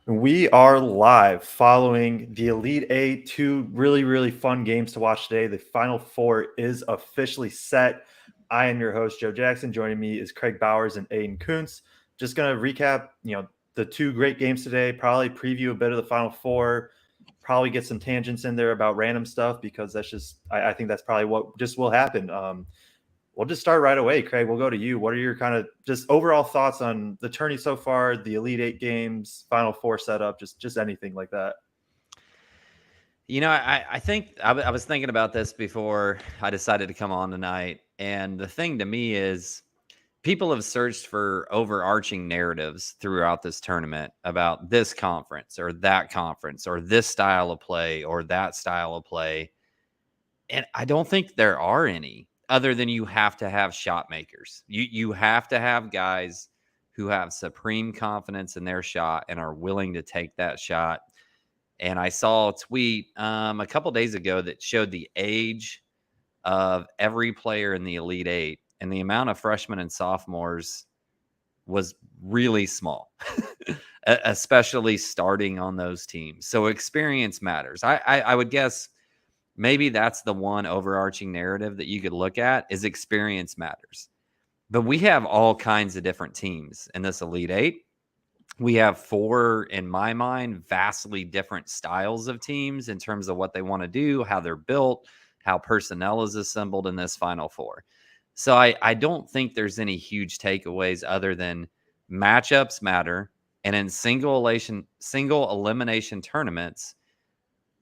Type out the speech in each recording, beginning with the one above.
We are live following the Elite Eight. Two really, really fun games to watch today. The Final Four is officially set. I am your host, Joe Jackson. Joining me is Craig Bowers and Aidan Kuntz. Just going to recap, the two great games today, probably preview a bit of the Final Four, probably get some tangents in there about random stuff because that's just, I think that's probably what just will happen. We'll just start right away. Craig, we'll go to you. What are your kind of just overall thoughts on the tourney so far, the Elite Eight games, Final Four setup, just anything like that? I think I was thinking about this before I decided to come on tonight. And the thing to me is people have searched for overarching narratives throughout this tournament about this conference or this style of play or that style of play. And I don't think there are any other than you have to have shot makers. You have to have guys who have supreme confidence in their shot and are willing to take that shot. And I saw a tweet a couple days ago that showed the age of every player in the Elite Eight, and the amount of freshmen and sophomores was really small, especially starting on those teams. So experience matters. I would guess maybe that's the one overarching narrative that you could look at is experience matters. But we have all kinds of different teams in this Elite Eight. We have four, in my mind, vastly different styles of teams in terms of what they want to do, how they're built, how personnel is assembled in this Final Four. So I don't think there's any huge takeaways other than matchups matter. And in single elimination tournaments,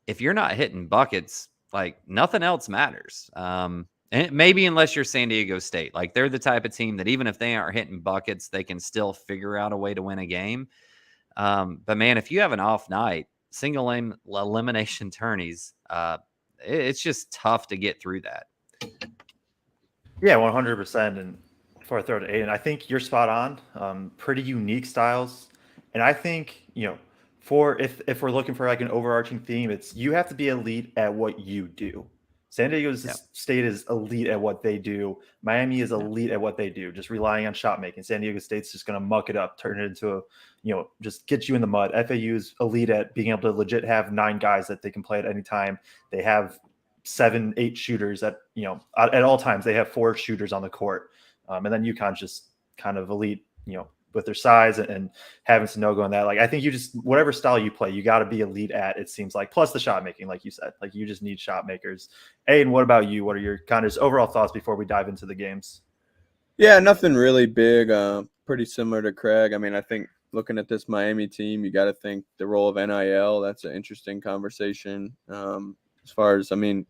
if you're not hitting buckets, like nothing else matters. And maybe unless you're San Diego State, like they're the type of team that even if they aren't hitting buckets, they can still figure out a way to win a game. But man, if you have an off night, single elimination tourneys, it's just tough to get through that. Yeah, 100%. And before I throw it to Aiden, I think you're spot on. Pretty unique styles. And I think, for if we're looking for like an overarching theme, it's you have to be elite at what you do. San Diego State is elite at what they do. Miami is elite at what they do, just relying on shot making. San Diego State's just going to muck it up, turn it into just get you in the mud. FAU is elite at being able to legit have 9 guys that they can play at any time. They have 7, 8 shooters at all times. They have 4 shooters on the court, and then UConn's just kind of elite, with their size and having Sanogo in that. Like, I think you just, whatever style you play, you got to be elite at, it seems like, plus the shot making, like you said, like you just need shot makers. Aiden, what about you? What are your kind of overall thoughts before we dive into the games? Yeah, nothing really big. Pretty similar to Craig. I mean, I think looking at this Miami team, you got to think the role of NIL. That's an interesting conversation. As far as, I mean,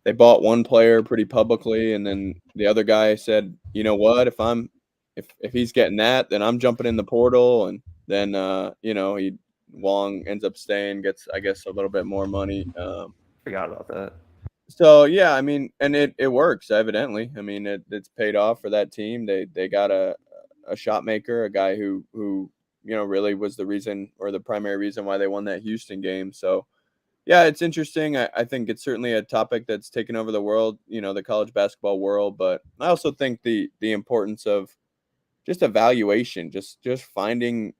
they bought one player pretty publicly, and then the other guy said, you know what, if he's getting that, then I'm jumping in the portal, and then Wong ends up staying, gets, I guess, a little bit more money. Forgot about that. So yeah, I mean, and it works evidently. I mean, it's paid off for that team. They got a shot maker, a guy who really was the reason or the primary reason why they won that Houston game. So yeah, it's interesting. I think it's certainly a topic that's taken over the world, the college basketball world. But I also think the importance of just evaluation, just finding,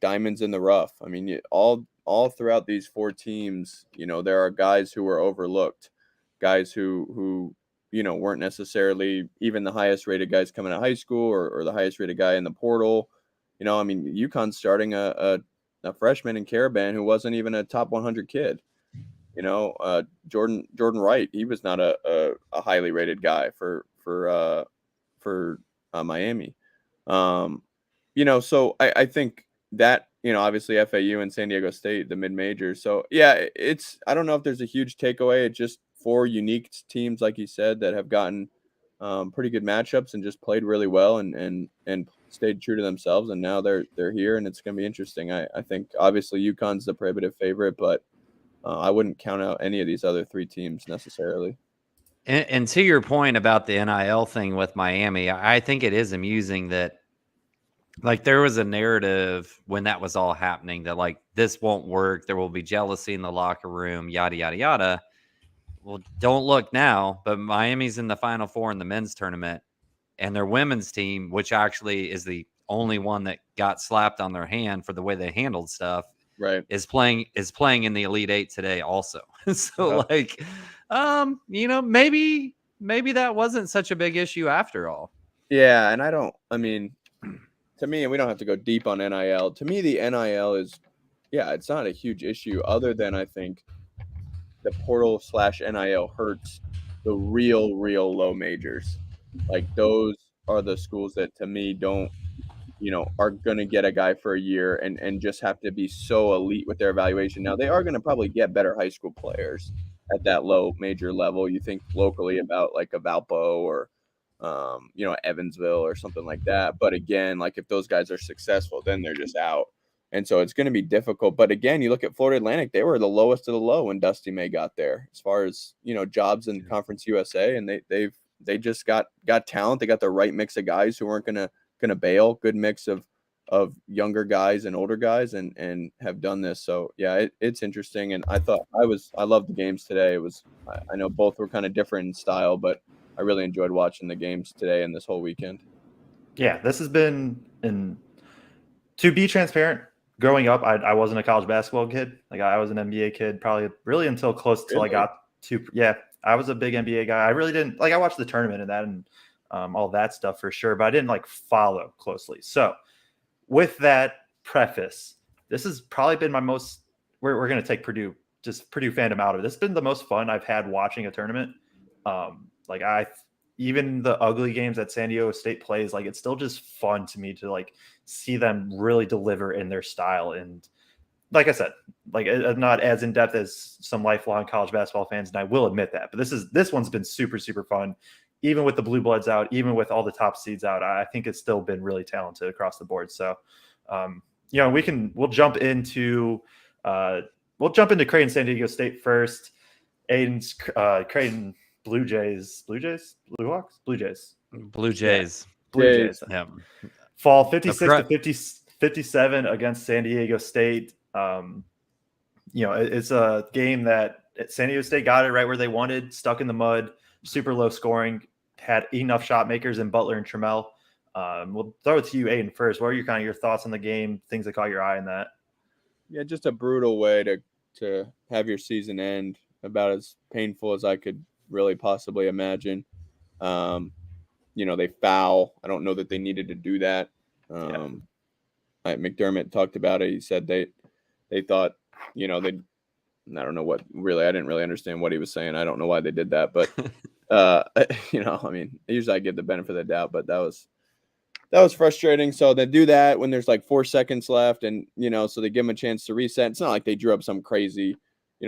diamonds in the rough. I mean, all throughout these 4 teams, there are guys who were overlooked, guys who weren't necessarily even the highest rated guys coming out of high school or the highest rated guy in the portal. I mean, UConn's starting a freshman in Caravan who wasn't even a top 100 kid. Jordan Wright, he was not a highly rated guy for Miami. So I think that, obviously FAU and San Diego State, the mid-majors. So yeah, I don't know if there's a huge takeaway. It's just 4 unique teams, like you said, that have gotten pretty good matchups and just played really well and stayed true to themselves. And now they're here, and it's going to be interesting. I think obviously UConn's the prohibitive favorite, but I wouldn't count out any of these other 3 teams necessarily. And to your point about the NIL thing with Miami, I think it is amusing that, like, there was a narrative when that was all happening that, like, this won't work. There will be jealousy in the locker room, yada, yada, yada. Well, don't look now, but Miami's in the Final Four in the men's tournament, and their women's team, which actually is the only one that got slapped on their hand for the way they handled stuff, Right. is playing in the Elite Eight today also. So like, maybe that wasn't such a big issue after all. Yeah, and I mean, to me, and we don't have to go deep on NIL. To me, the NIL is, it's not a huge issue other than I think the portal/NIL hurts the real low majors. Like those are the schools that to me don't, are going to get a guy for a year and just have to be so elite with their evaluation. Now they are going to probably get better high school players at that low major level. You think locally about like a Valpo or, Evansville or something like that. But again, like if those guys are successful, then they're just out. And so it's going to be difficult. But again, you look at Florida Atlantic, they were the lowest of the low when Dusty May got there as far as, jobs in Conference USA. And they just got talent. They got the right mix of guys who weren't going to bail, good mix of younger guys and older guys and have done this. So yeah, it's interesting. And I loved the games today. It was, I know both were kind of different in style, but I really enjoyed watching the games today and this whole weekend. Yeah, this has been, to be transparent, growing up, I wasn't a college basketball kid. Like I was an NBA kid, probably really until close till I got to, I was a big NBA guy. I really didn't, I watched the tournament and that and all that stuff for sure, but I didn't follow closely. So with that preface, this has probably been my most, we're going to take Purdue fandom out of it. This has been the most fun I've had watching a tournament. Even the ugly games that San Diego State plays, it's still just fun to me to see them really deliver in their style. And like I said, I'm not as in depth as some lifelong college basketball fans, and I will admit that. But this one's been super, super fun, even with the blue bloods out, even with all the top seeds out. I think it's still been really talented across the board. So, we'll jump into Creighton San Diego State first. Aiden's Creighton Blue Jays. Yeah. Blue Jays. Yeah. Fall 56-57 against San Diego State. It's a game that San Diego State got it right where they wanted, stuck in the mud, super low scoring, had enough shot makers in Butler and Trammell. We'll throw it to you, Aiden, first. What are your thoughts on the game, things that caught your eye in that? Yeah, just a brutal way to have your season end, about as painful as I could really possibly imagine. They foul. I don't know that they needed to do that. McDermott talked about it. He said they thought, I don't know what really, I didn't really understand what he was saying. I don't know why they did that, but usually I give the benefit of the doubt, but that was frustrating. So they do that when there's 4 seconds left and, so they give them a chance to reset. It's not like they drew up some crazy,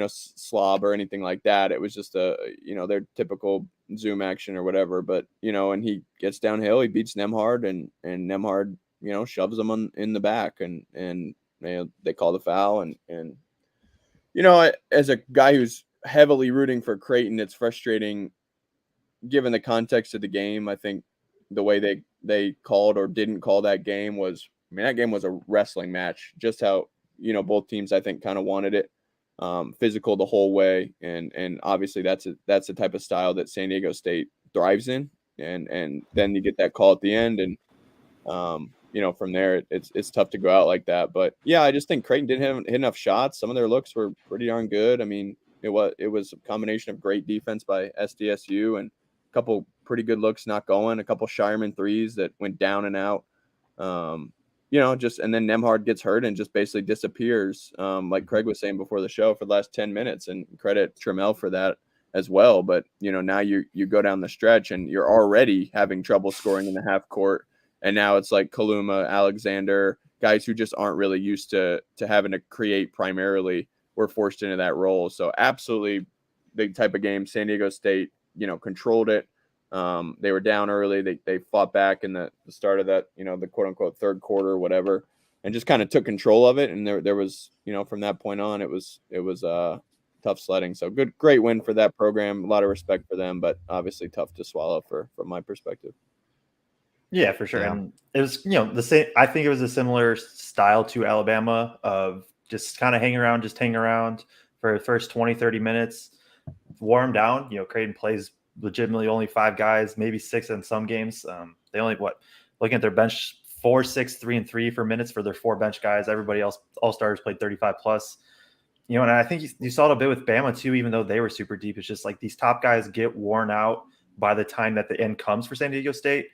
slob or anything like that. It was just their typical zoom action or whatever, but, and he gets downhill, he beats Nemhard and Nemhard, shoves him in the back and they call the foul. And, as a guy who's heavily rooting for Creighton, it's frustrating given the context of the game. I think the way they called or didn't call that game was, that game was a wrestling match, just how, both teams, I think, kind of wanted it. Physical the whole way, and obviously that's the type of style that San Diego State thrives in, and then you get that call at the end, and from there it's tough to go out like that. But yeah, I just think Creighton didn't hit enough shots. Some of their looks were pretty darn good. I mean, it was a combination of great defense by SDSU and a couple pretty good looks not going, a couple Shireman threes that went down and out. And then Nemhard gets hurt and just basically disappears, like Craig was saying before the show, for the last 10 minutes, and credit Trammell for that as well. But, now you go down the stretch and you're already having trouble scoring in the half court. And now it's like Kaluma, Alexander, guys who just aren't really used to having to create primarily, were forced into that role. So absolutely big type of game. San Diego State, controlled it. They were down early. They fought back in the start of that, the quote unquote third quarter or whatever, and just kind of took control of it. And there was, from that point on, it was tough sledding. So great win for that program. A lot of respect for them, but obviously tough to swallow from my perspective. Yeah, for sure. Yeah. And it was, the same. I think it was a similar style to Alabama of just kind of hang around for the first 20, 30 minutes, warm down. Creighton plays legitimately only 5 guys, maybe 6 in some games. They only looking at their bench 4, 6, 3, and 3 for minutes for their 4 bench guys. Everybody else, all starters, played 35 plus. You know, and I think you saw it a bit with Bama too, even though they were super deep. It's just like these top guys get worn out by the time that the end comes for San Diego State.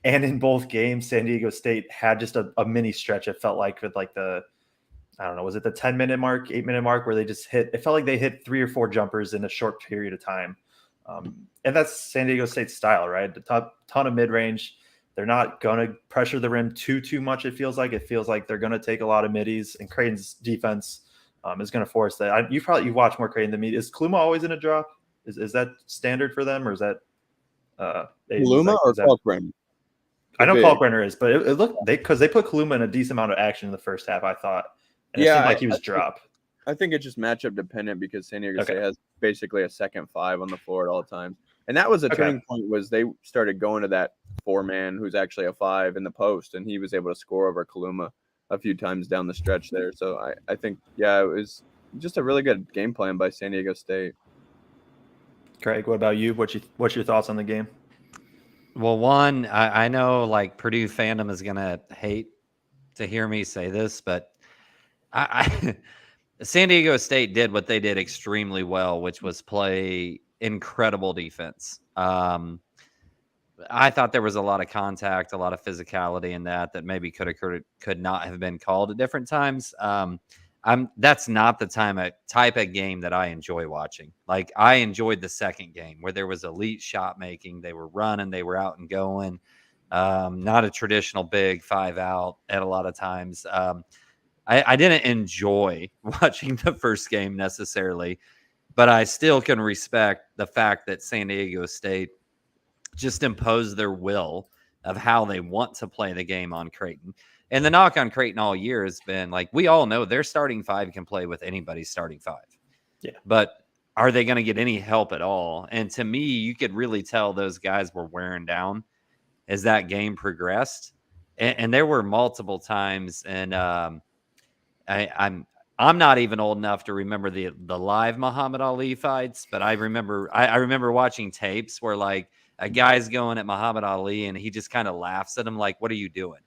And in both games, San Diego State had just a mini stretch, it felt like, with like the, I don't know, was it the 10-minute mark, 8-minute mark, where they just hit, it felt like they hit 3 or 4 jumpers in a short period of time. And that's San Diego State's style, right? A ton of mid-range. They're not going to pressure the rim too much, it feels like. It feels like they're going to take a lot of middies, and Creighton's defense is going to force that. You watch more Creighton than me. Is Kluma always in a drop? Is that standard for them, or is that Kluma or Kalkbrenner? I know Kalkbrenner is, but it looked because they put Kluma in a decent amount of action in the first half, I thought. And it seemed like he was dropped. I think it's just matchup dependent because San Diego State has basically a second 5 on the floor at all times. And that was a turning point, was they started going to that 4-man who's actually a 5 in the post, and he was able to score over Kaluma a few times down the stretch there. So I think, it was just a really good game plan by San Diego State. Craig, what about you? What's your thoughts on the game? Well, one, I know like Purdue fandom is going to hate to hear me say this, but I San Diego State did what they did extremely well, which was play incredible defense. I thought there was a lot of contact, a lot of physicality in that maybe could not have been called at different times. That's not the type of game that I enjoy watching. Like, I enjoyed the second game where there was elite shot making. They were running, they were out and going. Not a traditional big 5 out at a lot of times. I didn't enjoy watching the first game necessarily, but I still can respect the fact that San Diego State just imposed their will of how they want to play the game on Creighton. And the knock on Creighton all year has been, like, we all know their starting 5 can play with anybody's starting 5. Yeah. But are they going to get any help at all? And to me, you could really tell those guys were wearing down as that game progressed. And there were multiple times, and I'm not even old enough to remember the live Muhammad Ali fights, but I remember watching tapes where, like, a guy's going at Muhammad Ali and he just kind of laughs at him like, "What are you doing?"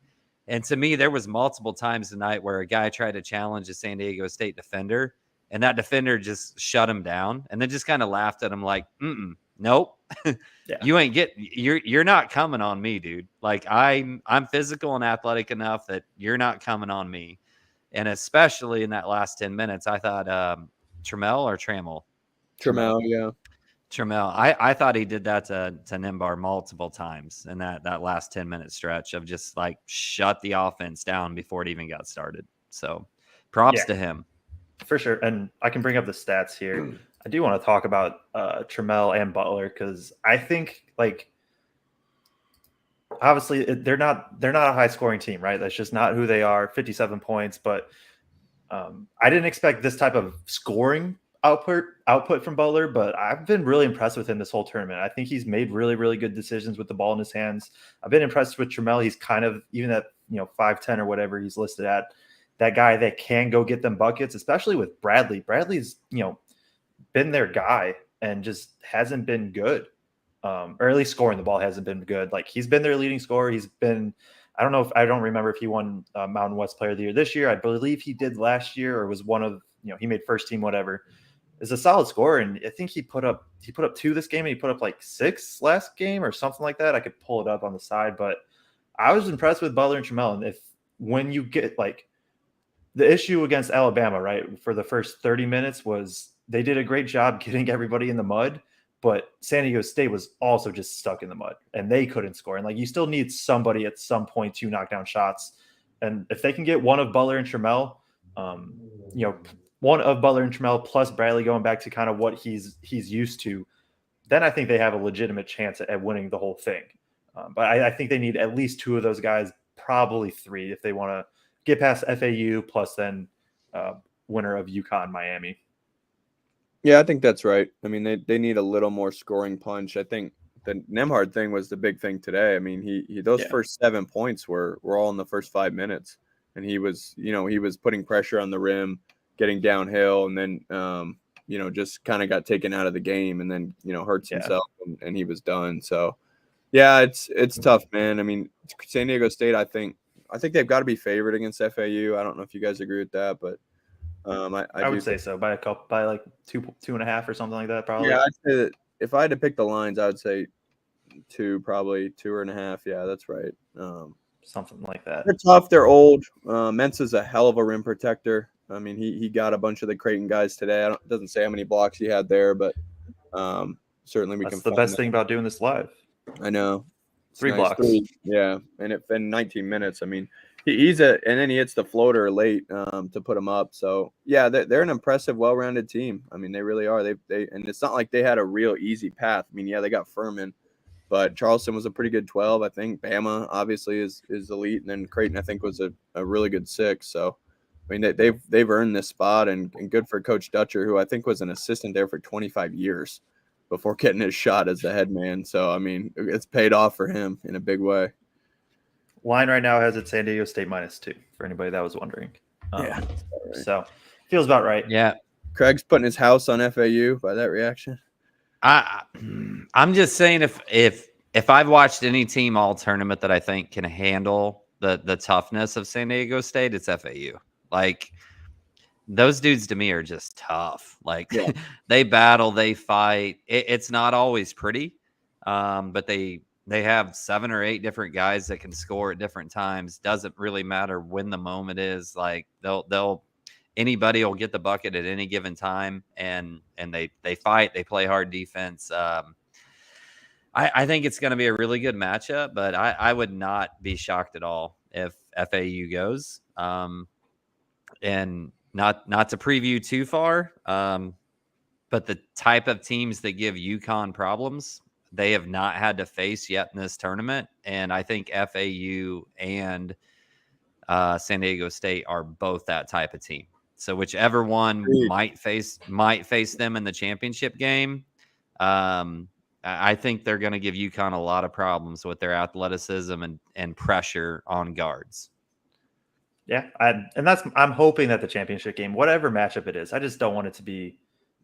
And to me, there was multiple times tonight where a guy tried to challenge a San Diego State defender, and that defender just shut him down and then just kind of laughed at him like, "Nope, you're not coming on me, dude. Like, I'm physical and athletic enough that you're not coming on me." And especially in that last 10 minutes, I thought Trammell, yeah. Trammell. I thought he did that to Nimbar multiple times in that last 10-minute stretch of just like shut the offense down before it even got started. So props to him. For sure. And I can bring up the stats here. I do want to talk about Trammell and Butler, because I think, like, obviously they're not a high scoring team, right? That's just not who they are. 57 points, but I didn't expect this type of scoring output from Butler, but I've been really impressed with him this whole tournament. I think he's made really, really good decisions with the ball in his hands. I've been impressed with Trammell. He's kind of, even at 5'10" or whatever he's listed at, that guy that can go get them buckets, especially with Bradley. Bradley's been their guy and just hasn't been good. Or at least scoring the ball hasn't been good. Like, he's been their leading scorer. He's been, I don't remember if he won Mountain West Player of the Year this year. I believe he did last year, or was one of, he made first team, whatever. Is a solid scorer, and I think he put up 2 this game, and he put up like 6 last game or something like that. I could pull it up on the side, but I was impressed with Butler and Trammell. And when you get, like, the issue against Alabama, right, for the first 30 minutes was they did a great job getting everybody in the mud, but San Diego State was also just stuck in the mud and they couldn't score. And, like, you still need somebody at some point to knock down shots. And if they can get one of Butler and Trammell, one of Butler and Trammell plus Bradley going back to kind of what he's used to, then I think they have a legitimate chance at winning the whole thing. But I think they need at least 2 of those guys, probably 3, if they want to get past FAU plus then winner of UConn, Miami. Yeah, I think that's right. I mean, they need a little more scoring punch. I think the Nembhard thing was the big thing today. I mean, he those first 7 points were all in the first 5 minutes, and he was putting pressure on the rim, getting downhill, and then just kind of got taken out of the game, and then hurts himself, and he was done. So yeah, it's tough, man. I mean, San Diego State, I think I think they've got to be favored against FAU. I don't know if you guys agree with that, but I would say so by like 2.5 or something like that, probably. Yeah, I'd say that if I had to pick the lines, I would say 2, probably 2.5. Yeah, that's right. Something like that. They're tough. They're old. Mensa's a hell of a rim protector. I mean, he got a bunch of the Creighton guys today. It doesn't say how many blocks he had there, but certainly we That's can the find best that. thing about doing this live. I know. It's 3 nice. blocks. 3, yeah, and in 19 minutes. I mean, and then he hits the floater late to put him up. So yeah, they're an impressive, well-rounded team. I mean, they really are. They and it's not like they had a real easy path. I mean, yeah, they got Furman, but Charleston was a pretty good 12. I think Bama obviously is elite, and then Creighton I think was a really good 6. So I mean, they've earned this spot, and good for Coach Dutcher, who I think was an assistant there for 25 years before getting his shot as the head man. So, I mean, it's paid off for him in a big way. Line right now has it San Diego State -2 for anybody that was wondering. Yeah. Right. So, feels about right. Yeah. Craig's putting his house on FAU by that reaction. I'm just saying if I've watched any team all tournament that I think can handle the toughness of San Diego State, it's FAU. Like, those dudes to me are just tough. Like, Yeah. they battle, they fight. It's not always pretty, but they have 7 or 8 different guys that can score at different times. Doesn't really matter when the moment is. Like, they'll anybody will get the bucket at any given time, and they fight. They play hard defense. I think it's going to be a really good matchup, but I would not be shocked at all if FAU goes. And not to preview too far, but the type of teams that give UConn problems, they have not had to face yet in this tournament. And I think FAU and San Diego State are both that type of team. So whichever one might face them in the championship game, I think they're going to give UConn a lot of problems with their athleticism and pressure on guards. Yeah, I'm hoping that the championship game, whatever matchup it is, I just don't want it to be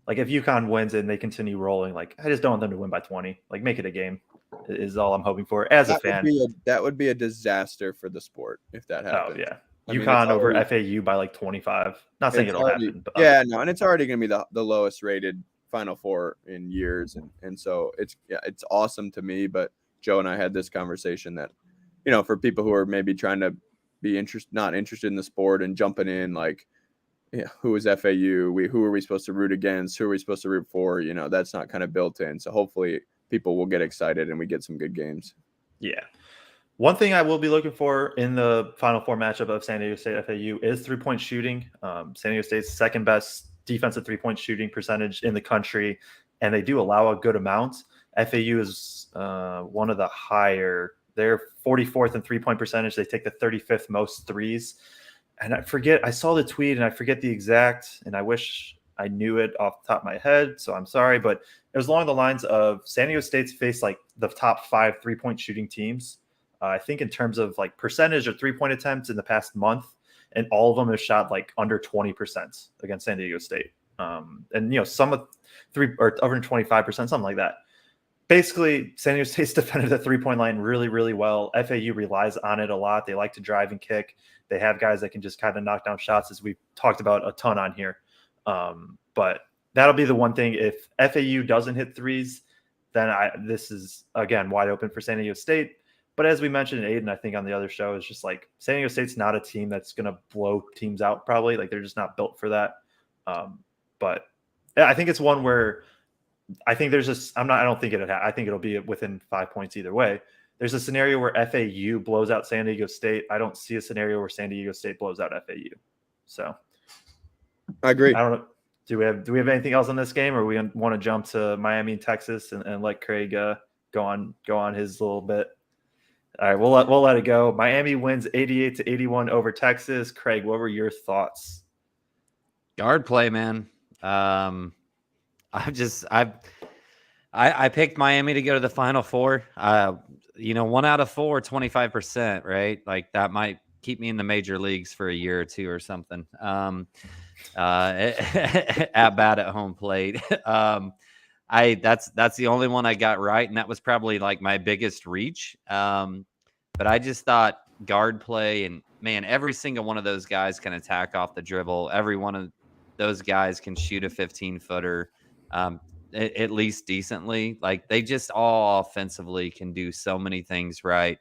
like if UConn wins and they continue rolling. Like, I just don't want them to win by 20. Like, make it a game is all I'm hoping for as a fan. That would be a disaster for the sport if that happened. Oh yeah, UConn over FAU by like 25. Not saying it'll happen, but no, and it's already going to be the lowest rated Final Four in years, and so it's awesome to me. But Joe and I had this conversation that, for people who are maybe trying to be not interested in the sport and jumping in, like, who is FAU? Who are we supposed to root against? Who are we supposed to root for? That's not kind of built in. So hopefully people will get excited and we get some good games. Yeah. One thing I will be looking for in the Final Four matchup of San Diego State FAU is 3-point shooting. San Diego State's second best defensive 3-point shooting percentage in the country, and they do allow a good amount. FAU is one of the higher. They're 44th in 3-point percentage. They take the 35th most threes. And I saw the tweet and I forget the exact, and I wish I knew it off the top of my head. So I'm sorry, but it was along the lines of San Diego State's faced like the top 5 3-point shooting teams. I think in terms of like percentage of 3-point attempts in the past month, and all of them have shot like under 20% against San Diego State. And some of 3 or over 25%, something like that. Basically, San Diego State's defended the 3-point line really, really well. FAU relies on it a lot. They like to drive and kick. They have guys that can just kind of knock down shots, as we've talked about a ton on here. But that'll be the one thing. If FAU doesn't hit threes, then this is, again, wide open for San Diego State. But as we mentioned, Aidan, I think on the other show, is just like San Diego State's not a team that's going to blow teams out, probably. Like, they're just not built for that. But yeah, I think it's one where I think there's this. I don't think I think it'll be within 5 points either way. There's a scenario where FAU blows out San Diego State. I don't see a scenario where San Diego State blows out FAU. So I agree. I don't know. Do we have anything else on this game, or we want to jump to Miami and Texas and let Craig go on his little bit? All right, we'll let it go. Miami wins 88-81 over Texas. Craig, what were your thoughts? Guard play, man. I picked Miami to go to the Final Four. 1 out of 4, 25%, right? Like, that might keep me in the major leagues for a year or two or something. At bat at home plate. That's the only one I got right, and that was probably like my biggest reach. But I just thought guard play, and man, every single one of those guys can attack off the dribble. Every one of those guys can shoot a 15-footer, at least decently. Like they just all offensively can do so many things right.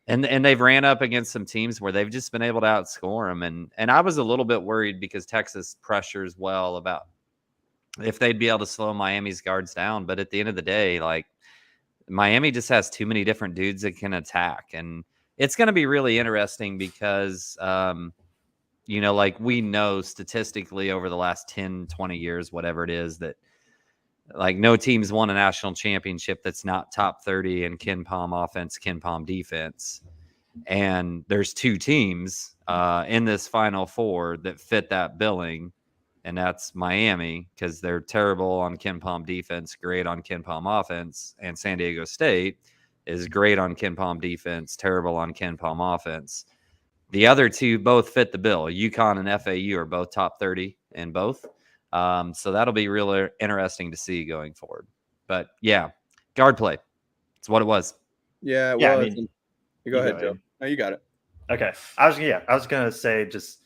And they've ran up against some teams where they've just been able to outscore them. And I was a little bit worried because Texas pressures well about if they'd be able to slow Miami's guards down. But at the end of the day, like Miami just has too many different dudes that can attack. And it's going to be really interesting because, like we know statistically over the last 10, 20 years, whatever it is, that like no team's won a national championship that's not top 30 in Ken Palm offense, Ken Palm defense. And there's two teams in this Final Four that fit that billing, and that's Miami because they're terrible on Ken Palm defense, great on Ken Palm offense, and San Diego State is great on Ken Palm defense, terrible on Ken Palm offense. The other two both fit the bill. UConn and FAU are both top 30 in both. So that'll be really interesting to see going forward. But yeah, guard play. It's what it was. Yeah, Yeah, well, I mean, go ahead, go Joe. ahead. No, you got it. Okay. I was gonna say, just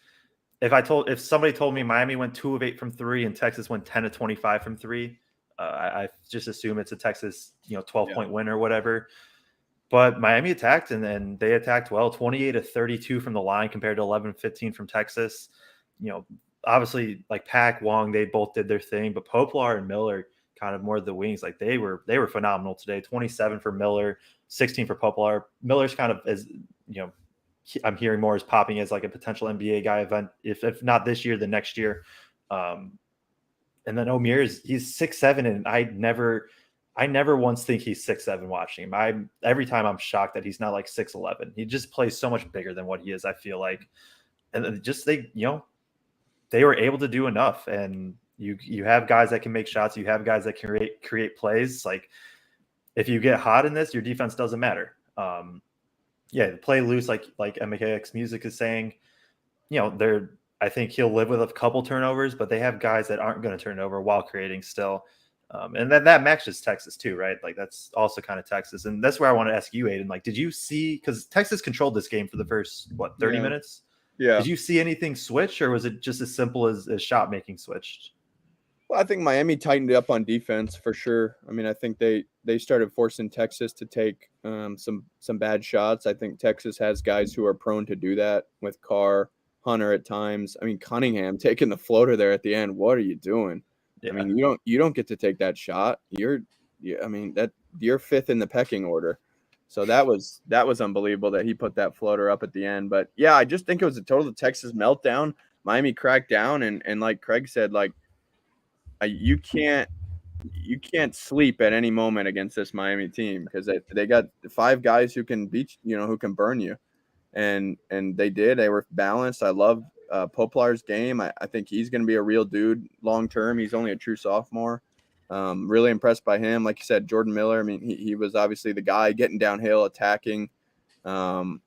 if somebody told me Miami went 2 of 8 from 3 and Texas went 10 of 25 from 3, I just assume it's a Texas 12-point win or whatever. But Miami attacked, and then they attacked well, 28 of 32 from the line compared to 11 of 15 from Texas. Obviously, like Pack, Wong, they both did their thing, but Poplar and Miller kind of more the wings. Like they were phenomenal today. 27 for Miller, 16 for Poplar. Miller's kind of, as I'm hearing more, is popping as like a potential NBA guy event, if not this year, the next year. And then Omier he's 6'7", and I never once think he's 6'7" watching him. Every time I'm shocked that he's not like 6'11". He just plays so much bigger than what he is, I feel like. And then just they were able to do enough. And you have guys that can make shots, you have guys that can create plays. Like if you get hot in this, your defense doesn't matter. Play loose, like MKX Music is saying. I think he'll live with a couple turnovers, but they have guys that aren't going to turn over while creating still. And then that matches Texas too, right? Like that's also kind of Texas. And that's where I want to ask you, Aidan, like, did you see, because Texas controlled this game for the first, 30 minutes? Yeah. Did you see anything switch, or was it just as simple as shot making switched? Well, I think Miami tightened up on defense for sure. I mean, I think they started forcing Texas to take some bad shots. I think Texas has guys who are prone to do that with Carr, Hunter at times. I mean, Cunningham taking the floater there at the end. What are you doing? Yeah. I mean, you don't get to take that shot. You're fifth in the pecking order. So that was unbelievable that he put that floater up at the end. But yeah, I just think it was a total Texas meltdown. Miami cracked down, and like Craig said, like you can't sleep at any moment against this Miami team because they got 5 guys who can beat who can burn you, and they did. They were balanced. I love Poplar's game. I think he's going to be a real dude long term. He's only a true sophomore. Really impressed by him. Like you said, Jordan Miller. I mean, he was obviously the guy getting downhill, attacking. I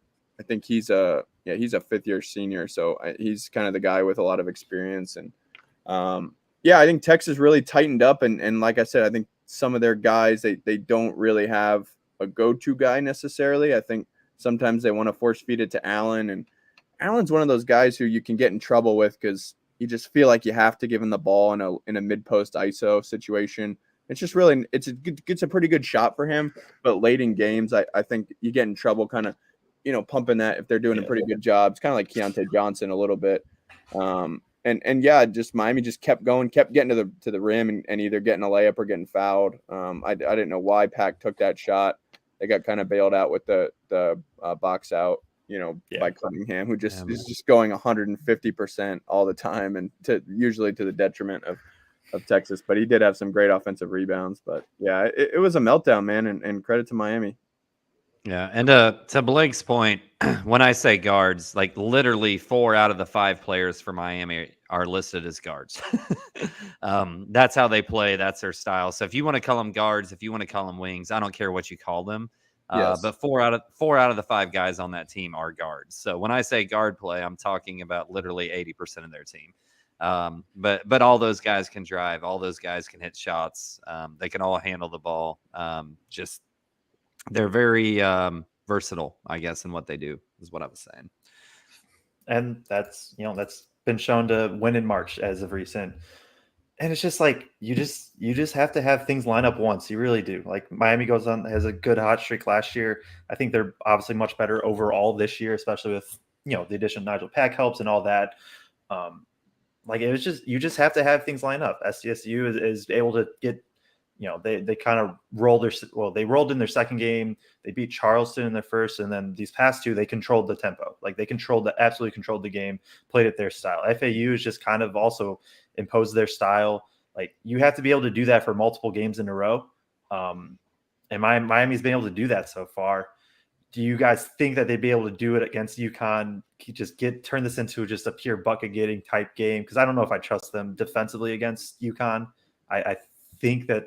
think he's a 5th-year senior, so he's kind of the guy with a lot of experience. And I think Texas really tightened up, and like I said, I think some of their guys they don't really have a go-to guy necessarily. I think sometimes they want to force feed it to Allen, and Allen's one of those guys who you can get in trouble with because you just feel like you have to give him the ball in a mid-post ISO situation. It's just really it's a pretty good shot for him, but late in games, I think you get in trouble kind of pumping that if they're doing a pretty good job. It's kind of like Keontae Johnson a little bit. Just Miami just kept going, kept getting to the rim and either getting a layup or getting fouled. I didn't know why Pack took that shot. They got kind of bailed out with the box out, by Cunningham, who is just going 150% all the time, and usually to the detriment of Texas. But he did have some great offensive rebounds. But yeah, it was a meltdown, man, and credit to Miami. Yeah, and to Blake's point, when I say guards, like literally 4 out of the 5 players for Miami are listed as guards. That's how they play. That's their style. So if you want to call them guards, if you want to call them wings, I don't care what you call them. But 4 out of the 5 guys on that team are guards. So when I say guard play, I'm talking about literally 80% of their team. But all those guys can drive. All those guys can hit shots. They can all handle the ball. They're very versatile, I guess, in what they do is what I was saying. And that's been shown to win in March as of recent. And it's just like you just have to have things line up once. You really do. Like Miami has a good hot streak last year. I think they're obviously much better overall this year, especially with the addition of Nigel Pack helps and all that. Like it was you just have to have things line up. SDSU is able to get, they kind of they rolled in their second game. They beat Charleston in their first, and then these past two, they controlled the tempo. Like they absolutely controlled the game, played it their style. FAU is just kind of also imposed their style. Like you have to be able to do that for multiple games in a row. And Miami's been able to do that so far. Do you guys think that they'd be able to do it against UConn? Just turn this into just a pure bucket getting type game? Because I don't know if I trust them defensively against UConn. I think that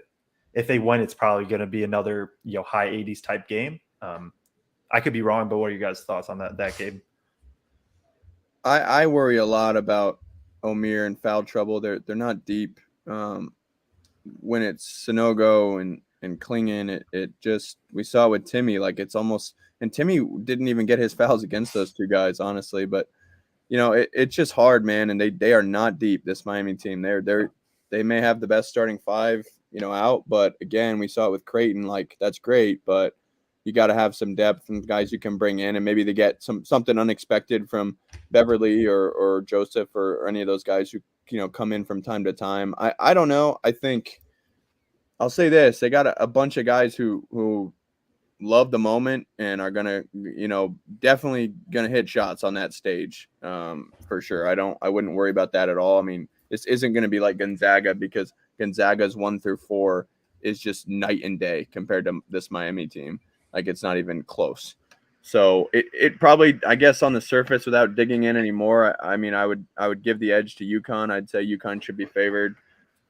if they win, it's probably going to be another high 80s type game. I could be wrong, but what are you guys' thoughts on that game? I worry a lot about Omier and foul trouble. They're not deep. When it's Sonogo and Klingon, it just, we saw with Timmy, like it's almost, and Timmy didn't even get his fouls against those two guys, honestly. But it's just hard, man. And they are not deep. This Miami team, they may have the best starting five, out, but again, we saw it with Creighton. Like that's great, but you got to have some depth and guys you can bring in, and maybe they get something unexpected from Beverly or Joseph or any of those guys who come in from time to time. I don't know. I think I'll say this: they got a bunch of guys who love the moment and are gonna definitely gonna hit shots on that stage for sure. I wouldn't worry about that at all. I mean, this isn't gonna be like Gonzaga, because Gonzaga's 1 through 4 is just night and day compared to this Miami team. Like it's not even close. So it probably, I guess, on the surface, without digging in anymore, I mean, I would give the edge to UConn. I'd say UConn should be favored.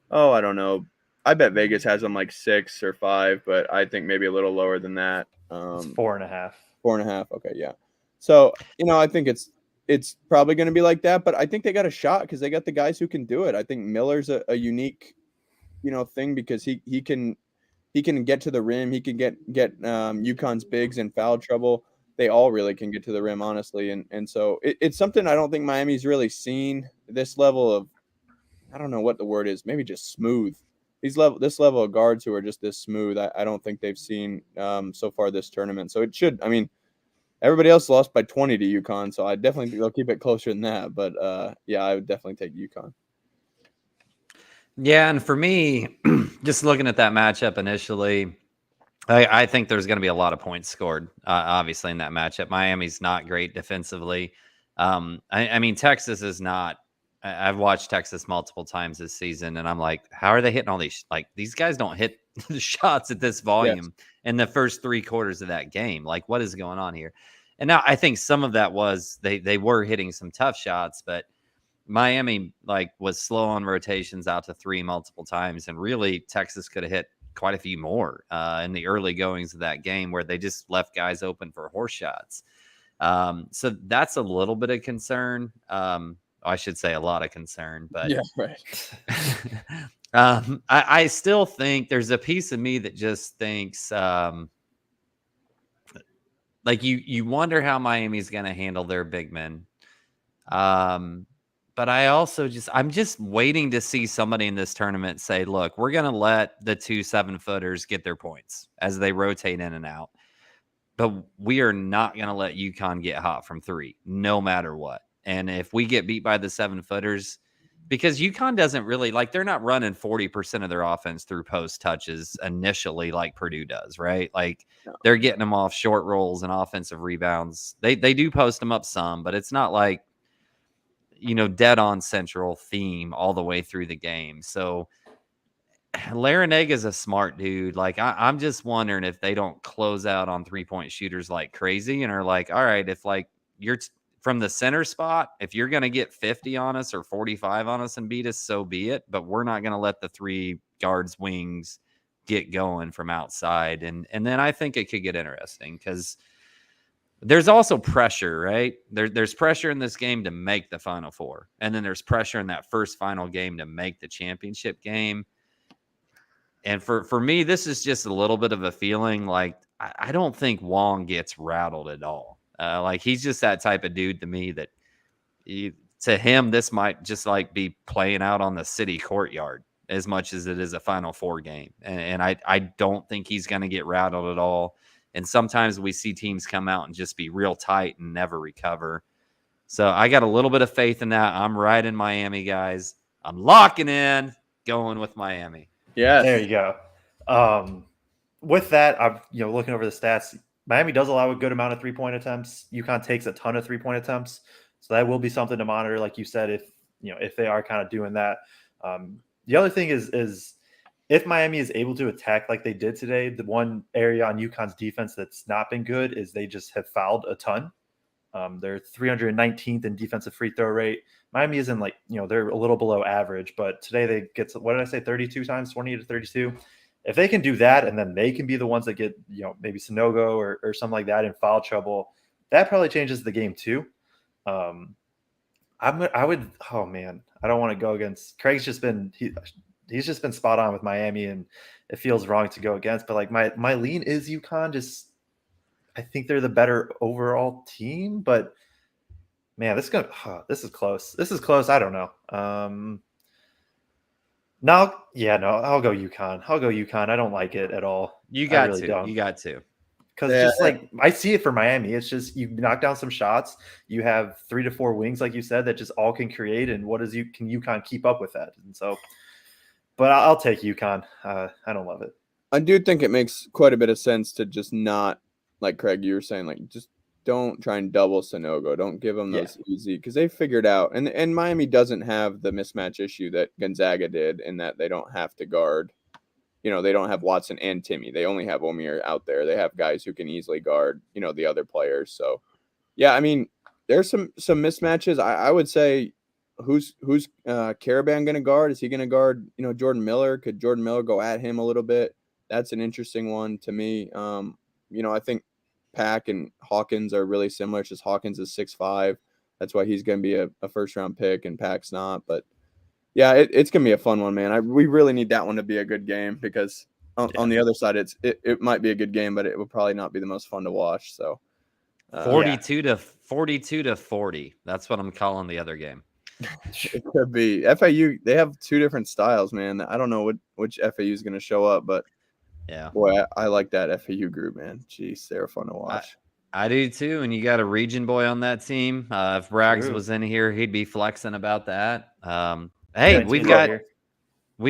Oh, I don't know. I bet Vegas has them like 6 or 5, but I think maybe a little lower than that. It's 4.5. 4.5. Okay, yeah. So I think it's probably going to be like that, but I think they got a shot because they got the guys who can do it. I think Miller's a unique thing because he can get to the rim. He can get UConn's bigs in foul trouble. They all really can get to the rim, honestly. And so it's something I don't think Miami's really seen, this level of, I don't know what the word is, maybe just smooth. This level of guards who are just this smooth, I don't think they've seen so far this tournament. So it should, I mean, everybody else lost by 20 to UConn, so I definitely think they'll keep it closer than that. But yeah, I would definitely take UConn. Yeah, and for me, just looking at that matchup initially, I think there's going to be a lot of points scored, obviously, in that matchup. Miami's not great defensively. I mean, Texas is not. I've watched Texas multiple times this season, and I'm like, how are they hitting all these? Like, these guys don't hit the shots at this volume in the first 3 quarters of that game. Like, what is going on here? And now I think some of that was they were hitting some tough shots, but Miami was slow on rotations out to 3 multiple times, and really Texas could have hit quite a few more in the early goings of that game where they just left guys open for horse shots. So that's a little bit of concern. I should say a lot of concern, but yeah, right. I still think there's a piece of me that just thinks you wonder how Miami's going to handle their big men. But I also I'm just waiting to see somebody in this tournament say, look, we're going to let the 2 7-footers get their points as they rotate in and out. But we are not going to let UConn get hot from 3, no matter what. And if we get beat by the 7-footers, because UConn doesn't really, they're not running 40% of their offense through post touches initially like Purdue does, right? They're getting them off short rolls and offensive rebounds. They do post them up some, but it's not like, dead on central theme all the way through the game. So Larinaga is a smart dude. I'm just wondering if they don't close out on 3-point shooters like crazy and are like, all right, if you're from the center spot, if you're going to get 50 on us or 45 on us and beat us, so be it. But we're not going to let the 3 guards wings get going from outside. And then I think it could get interesting because there's also pressure, right? There's pressure in this game to make the Final Four. And then there's pressure in that first final game to make the championship game. And for me, this is just a little bit of a feeling like I don't think Wong gets rattled at all. Like he's just that type of dude to me that to him, this might just like be playing out on the city courtyard as much as it is a Final Four game. And I don't think he's going to get rattled at all. And sometimes we see teams come out and just be real tight and never recover. So I got a little bit of faith in that. I'm right in Miami, guys. I'm locking in, going with Miami. Yes. There you go. With that, I'm looking over the stats. Miami does allow a good amount of 3-point attempts. UConn takes a ton of 3-point attempts, so that will be something to monitor. Like you said, if they are kind of doing that. The other thing is if Miami is able to attack like they did today, the one area on UConn's defense that's not been good is they just have fouled a ton. They're 319th in defensive free throw rate. Miami isn't like, they're a little below average, but today they get, what did I say, 32 times, 28 to 32. If they can do that, and then they can be the ones that get, maybe Sonogo or something like that in foul trouble, that probably changes the game too. Oh man, I don't want to go against Craig's he's just been spot on with Miami, and it feels wrong to go against, but like my lean is UConn. I think they're the better overall team, but man, this is close. This is close. I don't know. I'll go UConn. I don't like it at all. You got really to. Don't. You got to. Because just like I see it for Miami, it's just you knock down some shots. You have 3 to 4 wings, like you said, that just all can create. And can UConn keep up with that? And so, but I'll take UConn. I don't love it. I do think it makes quite a bit of sense to just not, like Craig, you were saying, like just don't try and double Sonogo. Don't give them those easy, because they figured out. And Miami doesn't have the mismatch issue that Gonzaga did, in that they don't have to guard. They don't have Watson and Timmy. They only have Omier out there. They have guys who can easily guard, the other players. So, yeah, I mean, there's some mismatches. I would say, who's Caravan going to guard? Is he going to guard, Jordan Miller? Could Jordan Miller go at him a little bit? That's an interesting one to me. I think Pack and Hawkins are really similar. It's just Hawkins is 6'5". That's why he's going to be a first-round pick, and Pack's not. But, yeah, it's going to be a fun one, man. We really need that one to be a good game, because on the other side, it might be a good game, but it will probably not be the most fun to watch. So 42 to 40. That's what I'm calling the other game. It could be. FAU, they have two different styles, man. I don't know which FAU is going to show up, but yeah, boy, I like that FAU group, man. Jeez, they're fun to watch. I do too, and you got a region boy on that team. If Braggs was in here, he'd be flexing about that. Hey, we've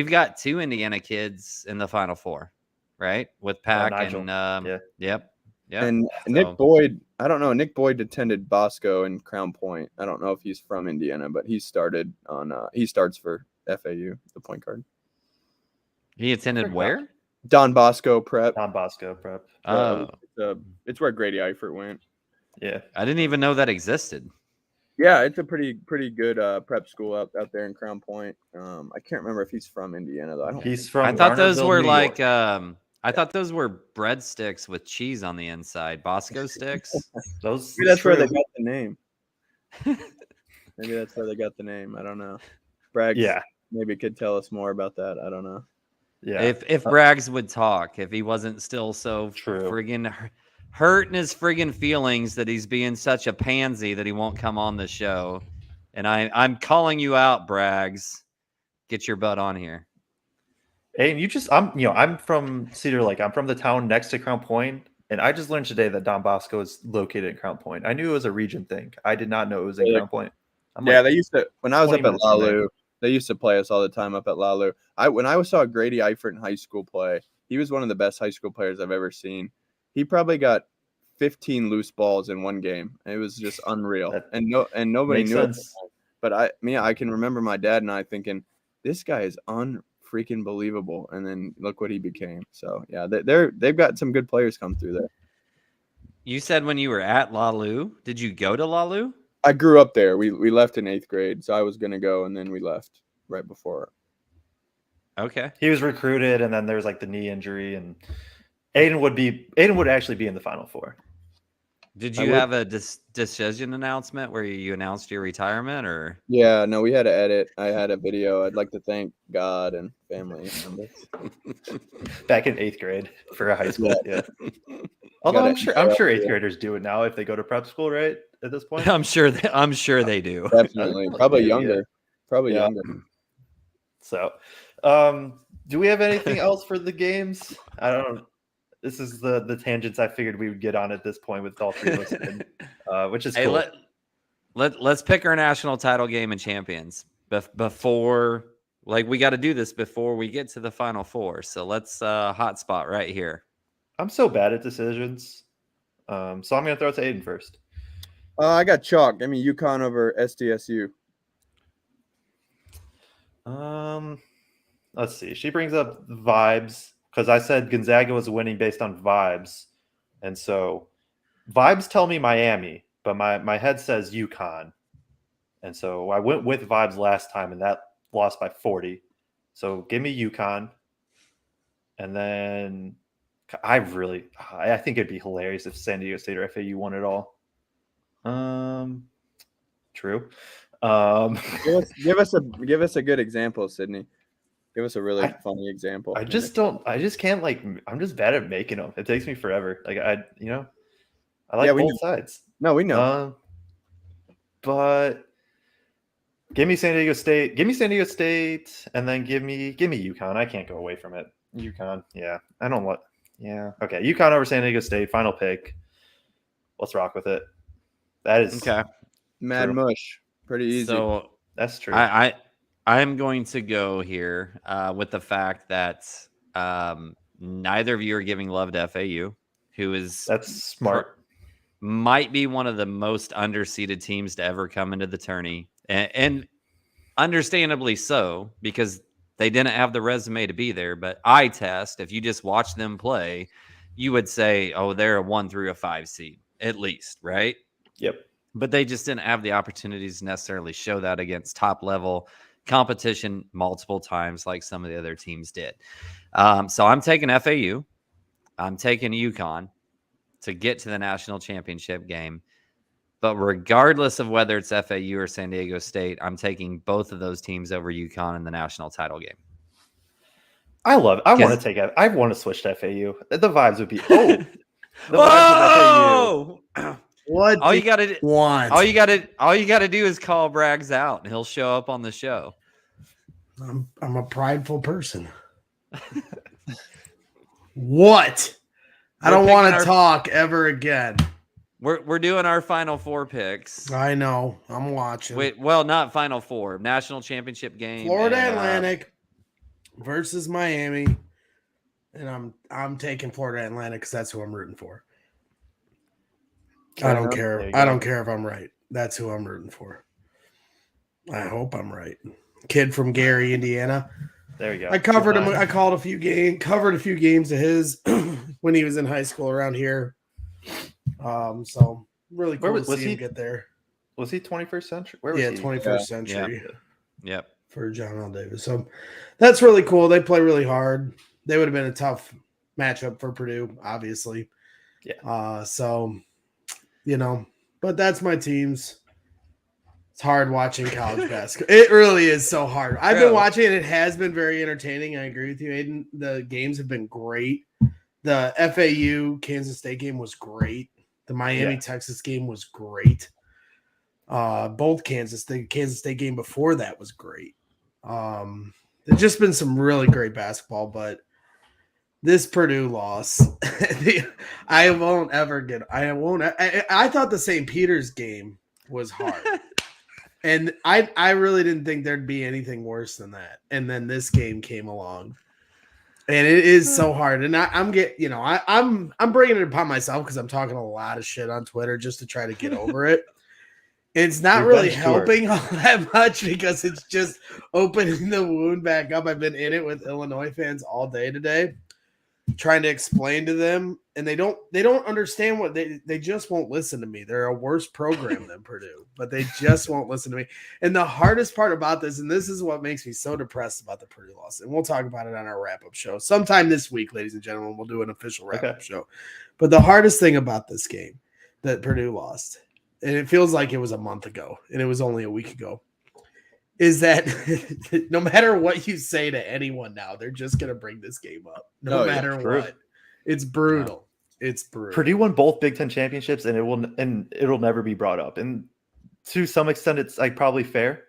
got 2 Indiana kids in the Final Four, right? With Pack and yep. And Nick Boyd, I don't know. Nick Boyd attended Bosco in Crown Point. I don't know if he's from Indiana, but he starts for FAU, the point guard. He attended where? Don Bosco Prep. Oh, it's where Grady Eifert went. Yeah, I didn't even know that existed. Yeah, it's a pretty good prep school out there in Crown Point. I can't remember if he's from Indiana though. He's from. I thought those were New like York. I thought those were breadsticks with cheese on the inside. Bosco sticks. Maybe that's where they got the name. Maybe that's where they got the name. I don't know. Braggs maybe could tell us more about that. I don't know. Yeah. If Braggs would talk, if he wasn't still so friggin' hurting his friggin' feelings that he's being such a pansy that he won't come on the show. And I'm calling you out, Braggs. Get your butt on here. Hey, I'm from Cedar Lake. I'm from the town next to Crown Point, and I just learned today that Don Bosco is located in Crown Point. I knew it was a region thing. I did not know it was in Crown Point. They used to, when I was up at Lalu, they used to play us all the time up at Lalu. When I saw Grady Eifert in high school play, he was one of the best high school players I've ever seen. He probably got 15 loose balls in one game. It was just unreal. And nobody knew it. But I can remember my dad and I thinking, this guy is freaking believable, and then look what he became. So yeah, they've got some good players come through there. You said when you were at Lalu, did you go to Lalu? I grew up there. We left in 8th grade, so I was gonna go, and then we left right before. Okay, he was recruited, and then there's like the knee injury, and Aidan would actually be in the Final Four. Did I you would- have a decision announcement where you announced your retirement, or? Yeah, no, we had to edit. I had a video. I'd like to thank God and family members. Back in 8th grade for a high school. Yeah. Yeah. Although Gotta- I'm sure 8th graders do it now if they go to prep school, right? At this point. I'm sure they do. Definitely. Probably Yeah. younger. Probably Yeah. younger. So, do we have anything else for the games? I don't know. This is the tangents I figured we would get on at this point with all three listed, which is Hey, cool. let's pick our national title game and champions before, like, we got to do this before we get to the Final Four. So let's hotspot right here. I'm so bad at decisions, so I'm gonna throw it to Aidan first. I got chalk. Give me UConn over SDSU. Let's see. She brings up vibes because I said Gonzaga was winning based on vibes, and so vibes tell me Miami, but my head says UConn, and so I went with vibes last time, and that lost by 40. So give me UConn, and then I think it'd be hilarious if San Diego State or FAU won it all. True. Give us a good example, Sydney. Give us a really funny example. I just can't, like, I'm just bad at making them. It takes me forever. Like, I like both sides. No, we know. But give me San Diego State. Give me San Diego State, and then give me UConn. I can't go away from it. UConn. Yeah. I don't want. Yeah. Okay. UConn over San Diego State. Final pick. Let's rock with it. That is Okay. Mad true. mush. Pretty easy. So That's true. I'm going to go here with the fact that neither of you are giving love to FAU, who is That's smart. might be one of the most underseeded teams to ever come into the tourney, and understandably so, because they didn't have the resume to be there. But eye test, if you just watch them play, you would say, oh, they're a 1 through a 5 seed at least, right? Yep. But they just didn't have the opportunities to necessarily show that against top level competition multiple times like some of the other teams did. So I'm taking FAU. I'm taking UConn to get to the national championship game. But regardless of whether it's FAU or San Diego State, I'm taking both of those teams over UConn in the national title game. I love it. I want to switch to FAU. The vibes would be the vibes of FAU. What All you gotta want? all you gotta do is call Braggs out, and he'll show up on the show. I'm a prideful person. What? I don't want to talk ever again. We're doing our Final Four picks. I know. I'm watching. Wait, well, not Final Four, national championship game. Florida and, Atlantic versus Miami, and I'm taking Florida Atlantic because that's who I'm rooting for. I don't care. I don't care if I'm right. That's who I'm rooting for. I hope I'm right. Kid from Gary, Indiana. There you go. I covered him. I covered a few games of his when he was in high school around here. So really cool to see him get there. Was he 21st century? Where was he? 21st century. Yep. For John L. Davis. So that's really cool. They play really hard. They would have been a tough matchup for Purdue, obviously. Yeah. So, but that's my teams. It's hard watching college basketball. It really is so hard. I've been watching it. It has been very entertaining. I agree with you, Aidan. The games have been great. The FAU Kansas State game was great. The Miami Texas game was great. Both the Kansas State game before that was great. There's just been some really great basketball, but this Purdue loss, I thought the St. Peter's game was hard. And I really didn't think there'd be anything worse than that. And then this game came along. And it is so hard. And I'm bringing it upon myself because I'm talking a lot of shit on Twitter just to try to get over it. It's not really helping all that much because it's just opening the wound back up. I've been in it with Illinois fans all day today, trying to explain to them, and they don't understand what they just won't listen to me. They're a worse program than Purdue, but they just won't listen to me. And the hardest part about this, and this is what makes me so depressed about the Purdue loss, and we'll talk about it on our wrap-up show sometime this week, ladies and gentlemen. We'll do an official wrap-up show. But the hardest thing about this game that Purdue lost, and it feels like it was a month ago, and it was only a week ago, is that no matter what you say to anyone now, they're just going to bring this game up. No Oh, yeah, matter true. what. It's brutal. It's brutal. Purdue won both Big Ten championships, and it'll never be brought up. And to some extent, it's like probably fair,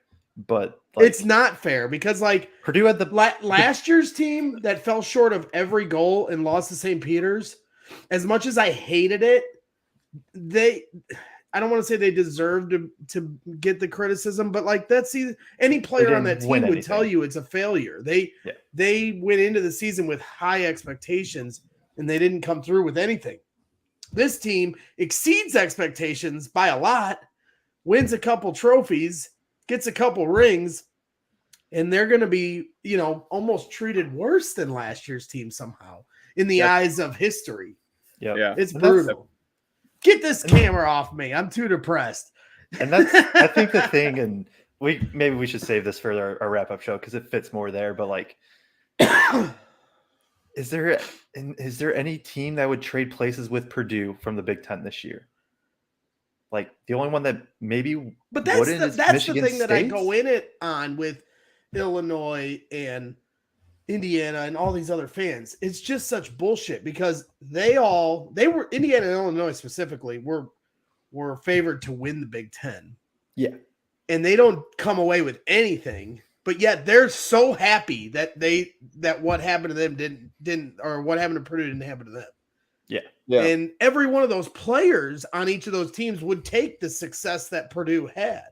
but like, it's not fair because like Purdue had the last year's team that fell short of every goal and lost to St. Peter's. As much as I hated it, I don't want to say they deserved to get the criticism, but like any player on that team would tell you it's a failure. They went into the season with high expectations and they didn't come through with anything. This team exceeds expectations by a lot, wins a couple trophies, gets a couple rings, and they're going to be, almost treated worse than last year's team somehow in the eyes of history. Yeah. It's brutal. Get this camera off me. I'm too depressed. And that's, I think, the thing, and maybe we should save this for our wrap-up show because it fits more there, but like, is there any team that would trade places with Purdue from the Big Ten this year? Like the only one that maybe, but that's Michigan the thing State? that I go in it on with Illinois and Indiana and all these other fans. It's just such bullshit because they were Indiana and Illinois specifically were favored to win the Big Ten. Yeah, and they don't come away with anything. But yet they're so happy that what happened to them didn't or what happened to Purdue didn't happen to them. Yeah. And every one of those players on each of those teams would take the success that Purdue had.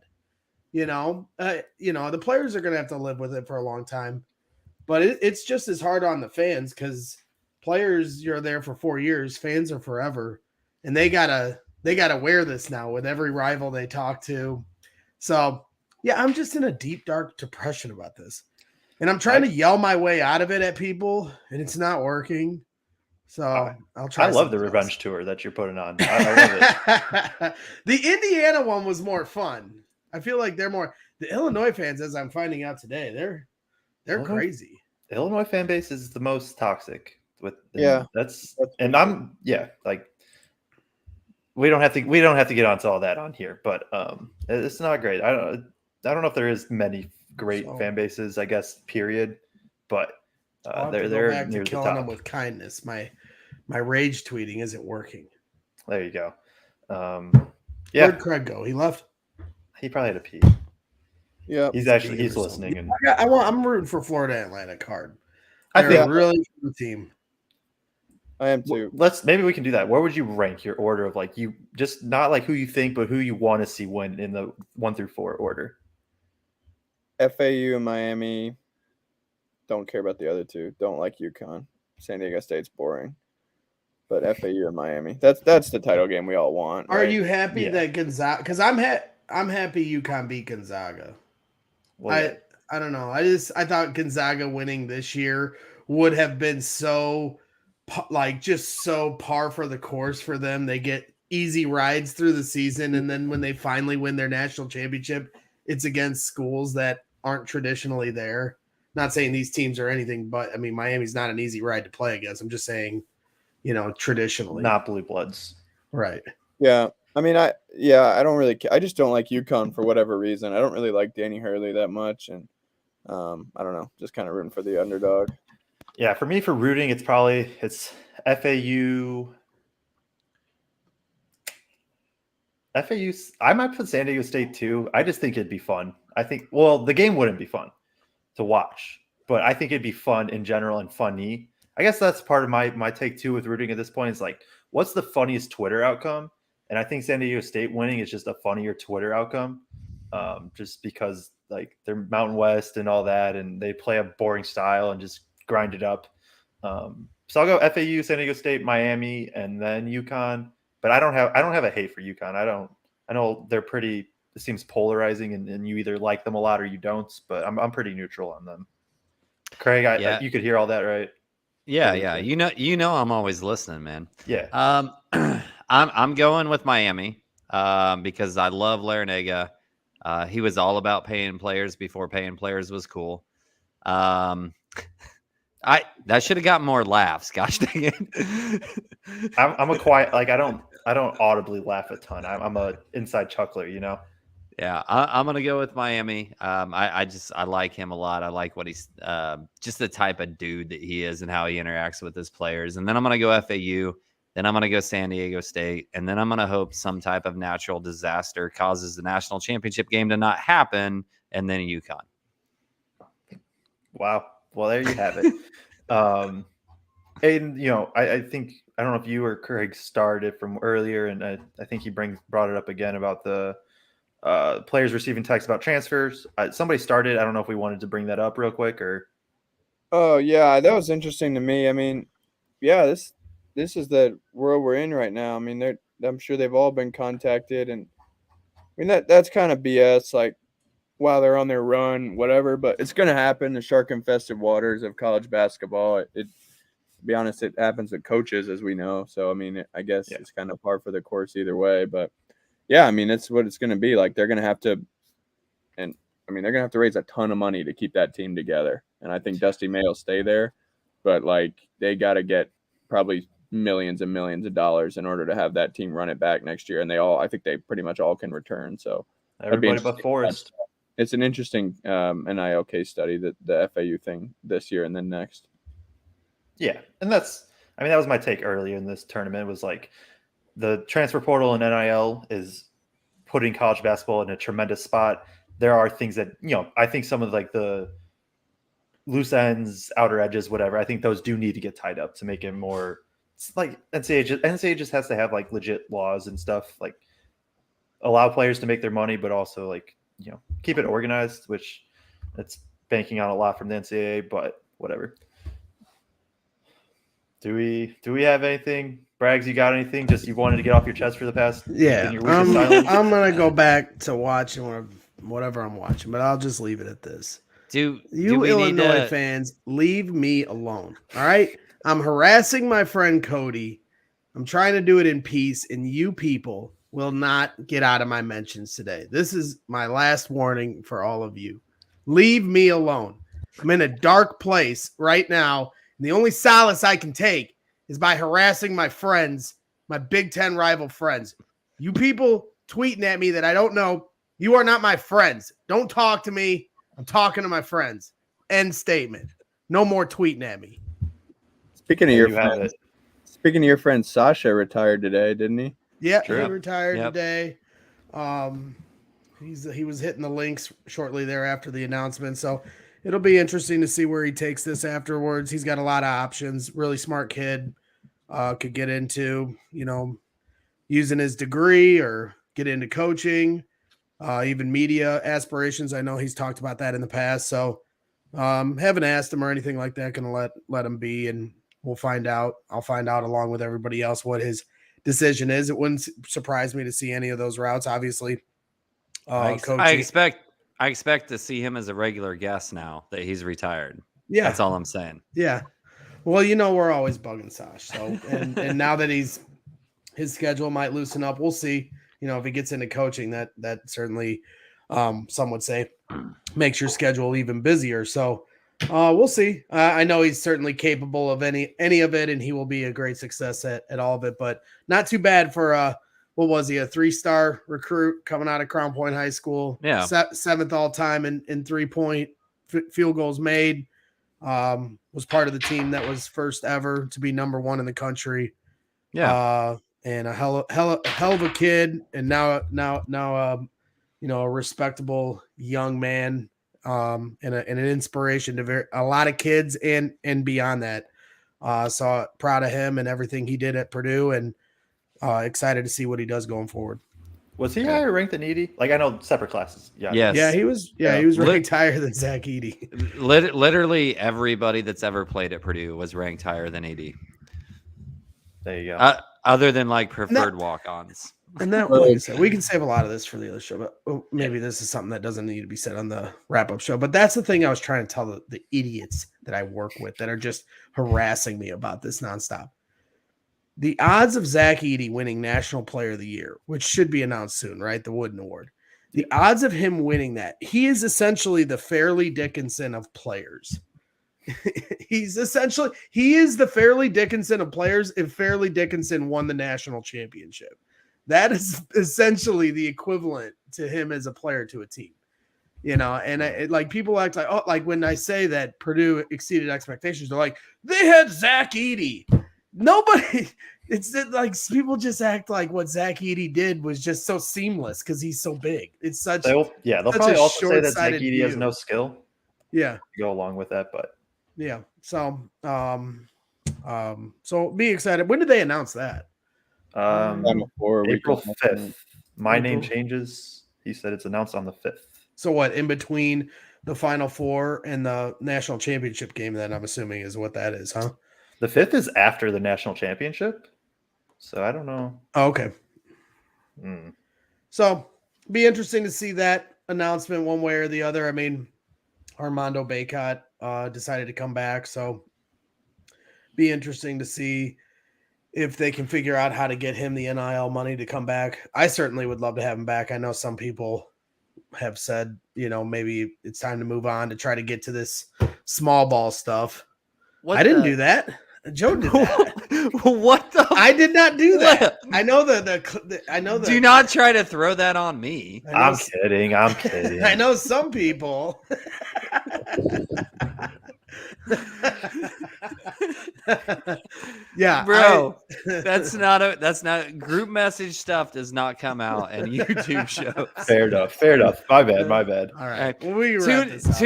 The players are going to have to live with it for a long time. But it's just as hard on the fans because players, you're there for 4 years. Fans are forever, and they gotta wear this now with every rival they talk to. So. Yeah, I'm just in a deep, dark depression about this. And I'm trying to yell my way out of it at people, and it's not working. So I'll try. I love the revenge tour that you're putting on. I love it. The Indiana one was more fun. I feel like they're more – the Illinois fans, as I'm finding out today, they're crazy. The Illinois fan base is the most toxic. Like we don't have to get onto all that on here, but it's not great. I don't know if there is many great fan bases, I guess, period. But they're back near to the killing top. them with kindness. My rage tweeting isn't working. There you go. Where'd Craig go? He left. He probably had a pee. Yeah, he's listening. And I'm rooting for Florida Atlantic hard. I think really good team. I am too. Maybe we can do that. Where would you rank your order of like you just not like who you think, but who you want to see win in the 1 through 4 order? FAU and Miami. Don't care about the other two. Don't like UConn. San Diego State's boring. But FAU and Miami. That's the title game we all want. Are right? you happy that Gonzaga? Because I'm happy UConn beat Gonzaga. Well, I don't know. I thought Gonzaga winning this year would have been so par for the course for them. They get easy rides through the season, and then when they finally win their national championship, it's against schools that aren't traditionally there. Not saying these teams are anything, but I mean Miami's not an easy ride to play against. I'm just saying, traditionally not blue bloods, right? Yeah, I mean, I don't really. I just don't like UConn for whatever reason. I don't really like Danny Hurley that much, and I don't know, just kind of rooting for the underdog. Yeah, for me, for rooting, it's FAU. I might put San Diego State too. I just think it'd be fun. The game wouldn't be fun to watch, but I think it'd be fun in general and funny. I guess that's part of my take too with rooting at this point is like, what's the funniest Twitter outcome? And I think San Diego State winning is just a funnier Twitter outcome, just because like they're Mountain West and all that, and they play a boring style and just grind it up. So I'll go FAU, San Diego State, Miami, and then UConn. But I don't have a hate for UConn. I know they're pretty. It seems polarizing, and you either like them a lot or you don't. But I'm pretty neutral on them. Craig, you could hear all that, right? Yeah. You know, I'm always listening, man. Yeah. I'm going with Miami because I love Larinaga. He was all about paying players before paying players was cool. That should have got more laughs. Gosh dang it. I'm a quiet, like, I don't audibly laugh a ton. I'm a inside chuckler, you know. Yeah, I'm gonna go with Miami. I like him a lot. I like what he's just the type of dude that he is and how he interacts with his players. And then I'm gonna go FAU. Then I'm gonna go San Diego State, and then I'm gonna hope some type of natural disaster causes the national championship game to not happen, and then UConn. Wow. Well, there you have it. And I think I don't know if you or Craig started from earlier, and I think he brought it up again about the players receiving texts about transfers. Somebody started. I don't know if we wanted to bring that up real quick or. Oh yeah, that was interesting to me. I mean, yeah, this is the world we're in right now. I mean, I'm sure they've all been contacted, and I mean that's kind of BS. Like, while they're on their run, whatever. But it's going to happen. The shark-infested waters of college basketball. To be honest, it happens with coaches, as we know. So I mean, I guess it's kind of par for the course either way. But yeah, I mean, it's what it's going to be. Like they're going to have to, and I mean, they're going to have to raise a ton of money to keep that team together. And I think Dusty May will stay there, but like they got to get probably millions and millions of dollars in order to have that team run it back next year. And I think they pretty much all can return. So everybody but Forrest. It's an interesting NIL case study, the FAU thing this year and then next. Yeah, and that was my take earlier in this tournament was like the transfer portal and NIL is putting college basketball in a tremendous spot. There are things that, I think some of like the loose ends, outer edges, whatever, I think those do need to get tied up to make it more. It's like NCAA just has to have like legit laws and stuff, like allow players to make their money, but also like, keep it organized, which it's banking on a lot from the NCAA, but whatever. Do we have anything? Braggs, you got anything? Just you wanted to get off your chest for the past? Yeah, in your week of silence? I'm gonna go back to watching whatever I'm watching, but I'll just leave it at this. Do You we Illinois fans, leave me alone. All right, I'm harassing my friend Cody. I'm trying to do it in peace, and you people will not get out of my mentions today. This is my last warning for all of you. Leave me alone. I'm in a dark place right now, and the only solace I can take is by harassing my friends, my Big Ten rival friends. You people tweeting at me that I don't know, you are not my friends. Don't talk to me. I'm talking to my friends. End statement. No more tweeting at me. Speaking of your friend, Sasha retired today, didn't he? Yeah, he retired today. He was hitting the links shortly thereafter the announcement. So it'll be interesting to see where he takes this afterwards. He's got a lot of options. Really smart kid. Could get into, using his degree or get into coaching, even media aspirations. I know he's talked about that in the past. So haven't asked him or anything like that. Gonna let him be, and we'll find out. I'll find out along with everybody else what his decision is. It wouldn't surprise me to see any of those routes. Obviously, I expect to see him as a regular guest now that he's retired. Yeah, that's all I'm saying. Yeah, well, we're always bugging Sash. So and now that his schedule might loosen up, we'll see. If he gets into coaching, that certainly some would say makes your schedule even busier. So we'll see. I know he's certainly capable of any of it, and he will be a great success at all of it. But not too bad for what was he, a 3-star recruit coming out of Crown Point High School? Yeah, 7th all time in 3-point field goals made. Was part of the team that was first ever to be number 1 in the country. Yeah, and a hell of a kid, and now a respectable young man. And an inspiration to a lot of kids and beyond that. So proud of him and everything he did at Purdue, and excited to see what he does going forward. Was he higher ranked than Edey? Like I know separate classes. Yeah. Yes. Yeah, he was. Yeah, he was ranked higher than Zach Edey. Literally everybody that's ever played at Purdue was ranked higher than Edey. There you go. Other than like preferred walk-ons. And that, like I said, we can save a lot of this for the other show, but maybe this is something that doesn't need to be said on the wrap-up show. But that's the thing I was trying to tell the idiots that I work with that are just harassing me about this nonstop. The odds of Zach Edey winning National Player of the Year, which should be announced soon, right? The Wooden Award. The odds of him winning that, he is essentially the Fairleigh Dickinson of players. He's essentially he is the Fairleigh Dickinson of players if Fairleigh Dickinson won the national championship. That is essentially the equivalent to him as a player to a team. And like people act like, oh, like when I say that Purdue exceeded expectations, they're like, they had Zach Edey. Nobody, it's like people just act like what Zach Edey did was just so seamless because he's so big. It's such they'll such probably a also say that Zach short-sighted Edey has view. no skill yeah. to go along with that, but Yeah. So so be excited. When did they announce that? Final Four April weekend. 5th. My name April. changes. He said it's announced on the 5th. So what, in between the Final Four and the national championship game, then I'm assuming is what that is, huh? The 5th is after the national championship. So I don't know. Oh, okay. Mm. So be interesting to see that announcement one way or the other. I mean, Armando Bacot decided to come back, so be interesting to see if they can figure out how to get him the NIL money to come back. I certainly would love to have him back. I know some people have said, maybe it's time to move on to try to get to this small ball stuff. I didn't do that. Joe did that. What the? I did not do that. I know I know the. Do not try to throw that on me. I'm kidding. I'm kidding. I know some people. Yeah, bro, that's not group message stuff does not come out in YouTube shows. Fair enough. My bad. All right. Well, we wrap this up.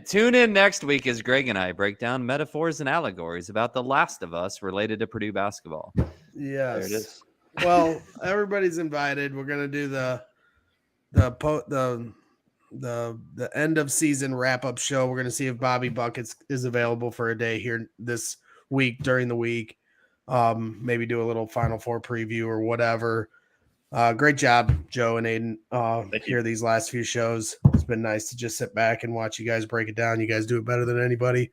Tune in next week as Greg and I break down metaphors and allegories about The Last of Us related to Purdue basketball. Yes. There it is. Well, everybody's invited. We're gonna do the end of season wrap up show. We're gonna see if Bobby Buckets is available for a day here this week during the week. Maybe do a little Final Four preview or whatever. Great job, Joe and Aidan. Here these last few shows. It's been nice to just sit back and watch you guys break it down. You guys do it better than anybody.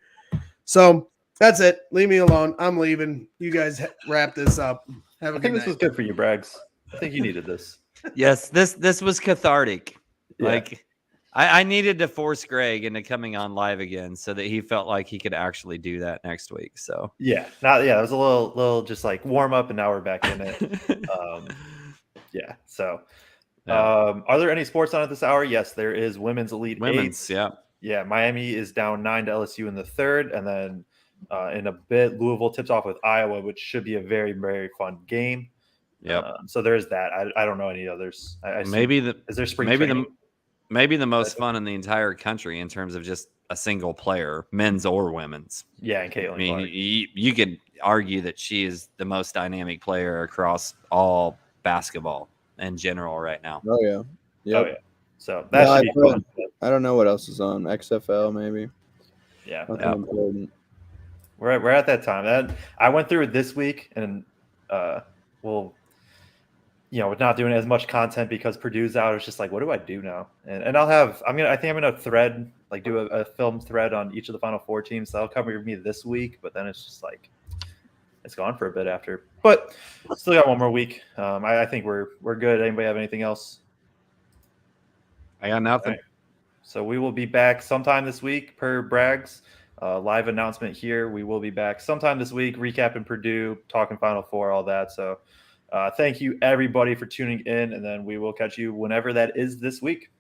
So that's it. Leave me alone. I'm leaving. You guys wrap this up. Have a I think good this night. was good for you, Braggs. I think you needed this. Yes, this was cathartic. Yeah. Like I needed to force Greg into coming on live again so that he felt like he could actually do that next week. So Yeah. It was a little just like warm up, and now we're back in it. Yeah. So are there any sports on at this hour? Yes, there is women's elite women's, eight. Yeah, Miami is down 9 to LSU in the third, and then in a bit, Louisville tips off with Iowa, which should be a very, very fun game. Yep. So there's that. I don't know any others. Is there spring training? Maybe the most fun in the entire country in terms of just a single player, men's or women's. Yeah, and Caitlin. I mean, Clark. you could argue that she is the most dynamic player across all basketball in general right now. Oh yeah. Yep. Oh yeah. So that should be fun. I don't know what else is on XFL maybe. Yeah. Nothing important. We're at that time. I went through it this week, and we're not doing as much content because Purdue's out. It's just like, what do I do now? And I think I'm gonna thread, like do a film thread on each of the Final Four teams. That'll cover me this week, but then it's just like it's gone for a bit after. But still got one more week. I think we're good. Anybody have anything else? I got nothing. Right. So we will be back sometime this week per Braggs. Live announcement here. We will be back sometime this week, recapping Purdue, talking Final Four, all that. So thank you, everybody, for tuning in, and then we will catch you whenever that is this week.